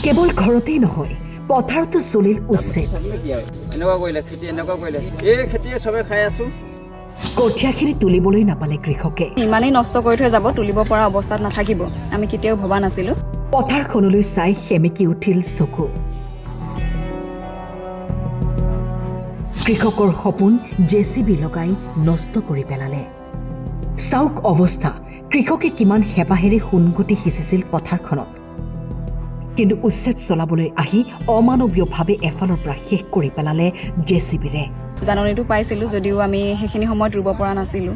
কেৱল ঘৰতেই নহয় পথাৰতো চলিল উচ্ছেদ কঠীয়াখিনি তুলিবলৈ নাপালে কৃষকে ইমানেই নষ্ট কৰি থৈ যাব তুলিব পৰা অৱস্থাত নাথাকিব আমি কেতিয়াও ভবা নাছিলো পথাৰখনলৈ চাই সেমেকি উঠিল চকু কৃষকৰ সপোন জেচিবি লগাই নষ্ট কৰি পেলালে চাওক অৱস্থা কৃষকে কিমান হেপাহেৰে সোণগুটি সিঁচিছিল পথাৰখনত কিন্তু উচ্ছেদ চলাবলৈ আহি অমানৱীয়ভাৱে এফালৰ পৰা শেষ কৰি পেলালে জেচিবিৰে জাননীটো পাইছিলো যদিও আমি সেইখিনি সময়ত ৰুব পৰা নাছিলো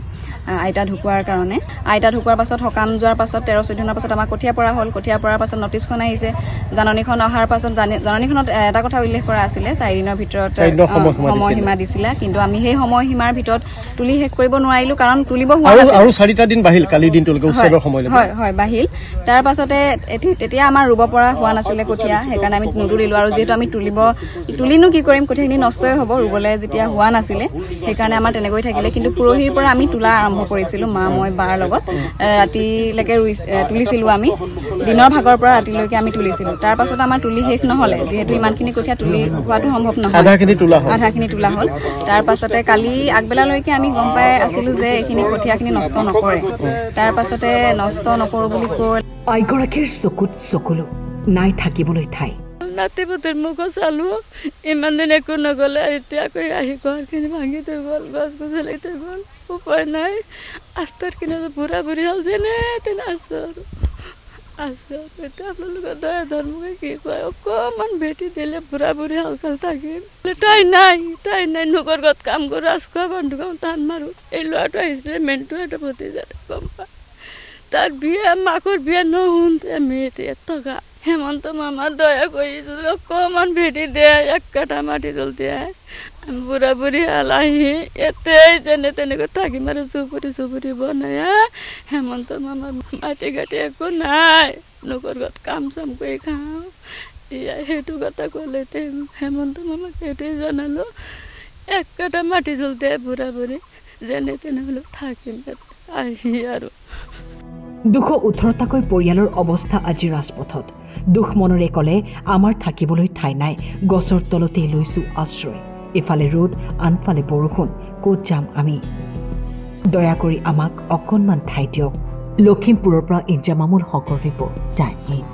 আইতা ঢুকুৱাৰ কাৰণে আইতা ঢুকুৱাৰ পাছত সকাম যোৱাৰ পাছত 13-14 দিনৰ পাছত আমাৰ কঠীয়া পৰা হ'ল কঠীয়া পৰাৰ পাছত নটিছখন আহিছে জাননীখন অহাৰ পাছত জাননীখনত এটা কথা উল্লেখ কৰা আছিলে 4 দিনৰ ভিতৰত সময়সীমা দিছিলা কিন্তু আমি সেই সময়সীমাৰ ভিতৰত তুলি শেষ কৰিব নোৱাৰিলো কাৰণ তুলিব হোৱা নাছিল আৰু 4টা দিন বাহিল কালি দিনটোলৈকে উচ্ছেদৰ সময়লৈ হয় বাহিল তাৰ পাছতে তেতিয়া আমাৰ ৰুব পৰা হোৱা নাছিলে কঠীয়া সেইকাৰণে আমি নুতুলিলো আৰু যেহেতু আমি তুলিনো কি কৰিম কঠীয়াখিনি নষ্টই হ'ব ৰুবলৈ যেতিয়া হোৱা নাছিলে সেইকাৰণে আমাৰ তেনেকৈ থাকিলে কিন্তু পুৰহিৰ পৰা আমি তোলা আৰম্ভ কৰিছিলো মা মই বাৰ লগত ৰাতিলৈকে তুলিছিলো আমি দিনৰ ভাগৰ পৰা ৰাতিলৈকে আমি তুলিছিলো তাৰ পাছত আমাৰ তুলি শেষ নহলে যেহেতু ইমানখিনি কঠীয়া তুলি হোৱাটো সম্ভৱ নহয় আধাখিনি তোলা হ'ল তাৰ পাছতে কালি আগবেলালৈকে আমি গম পাই আছিলো যে এইখিনি কঠীয়াখিনি নষ্ট নকৰে তাৰ পাছতে নষ্ট নকৰো বুলি কৈ আইগৰাকীৰ চকুত চকুলো নাই থাকিবলৈ ঠাই নাতিপুতিৰ মুখ চালো ইমান দিন একো নগ'লে এতিয়া কৈ আহি ঘৰখিনি ভাঙি থৈ গ'ল গছ গছলি থৈ গ'ল উপায় নাই আস্তাৰখিনি বুঢ়া বুঢ়ী হ'ল যেনে তেনে আছো এতিয়া আপোনালোকৰ দয়া ধৰ্মকে কি কয় অকণমান ভেটি দিলে বুঢ়া বুঢ়ী হালকাল থাকিম তাই নাই নোকৰ ঘৰত কাম কৰোঁ ৰাজ খোৱা বন্ধু খাওঁ টান মাৰোঁ এই ল'ৰাটো আহিছিলে মেণ্টু এটা ভতিজাত গম পায় তাৰ বিয়া মাকৰ বিয়া নহওঁতে আমি এতিয়া টকা হেমন্ত মামা দয়া কৰি অকণমান ভেটি দিয়ে 1 কাঠা মাটি তল দিয়ে আমি বুঢ়া বুঢ়ী হাল আহি এতেই যেনে তেনেকৈ থাকিম আৰু চুপুৰি বনাই হেমন্ত মামা মাটি ঘাটি একো নাই নোকৰ ঘৰত কাম চাম কৰি খাওঁ সেইটো কথা ক'লে হেমন্ত মামাক সেইটোৱে জনালোঁ 1 কাঠা মাটি তল দিয়ে বুঢ়া বুঢ়ী যেনে তেনেহ'লে থাকিম আহি আৰু 218টাকৈ পৰিয়ালৰ অৱস্থা আজি ৰাজপথত দুখ মনৰে ক'লে আমাৰ থাকিবলৈ ঠাই নাই গছৰ তলতে লৈছো আশ্ৰয় এফালে ৰ'দ আনফালে বৰষুণ ক'ত যাম আমি দয়া কৰি আমাক অকণমান ঠাই দিয়ক লখিমপুৰৰ পৰা ইঞ্জামামুল হকৰ ৰিপৰ্ট টাইম